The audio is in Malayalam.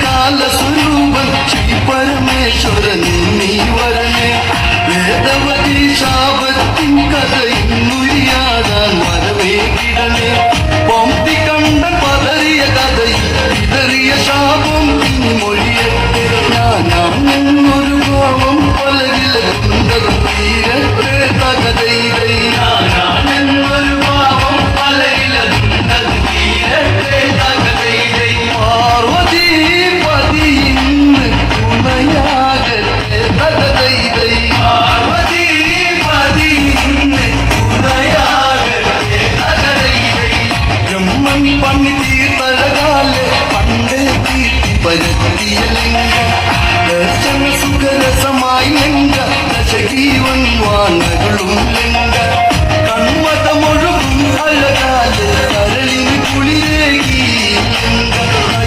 കാല സ്വരൂപൻ ശ്രീ പരമേശ്വരൻ നീ വരണേ വേദവതി ശാപത്തിൻ കഥ ഇന്നുരിയാടാൻ വരവേ കിടണേ പമ്പി കണ്ട പതറിയ കഥയിൽ ഇതറിയ ശാപം ഇനി മൊഴിയട്ടെ ഞാനൊരു ഭാവം പലകില തീരട്ടെ തകതൈതൈ ഞാനൊരു ഭാവം പലകില തീരട്ടെ തകതൈതൈ പാർവതി പതി ഇന്ന് തുണയാകട്ടെ തകതൈതൈ പാർവതി പതി ഇന്ന് തുണയാകട്ടെ തകതൈതൈ ബ്രഹ്മൻ പണി തീർത്തഴകാലെ പണ്ടേ തീർത്തി പരത്തിയ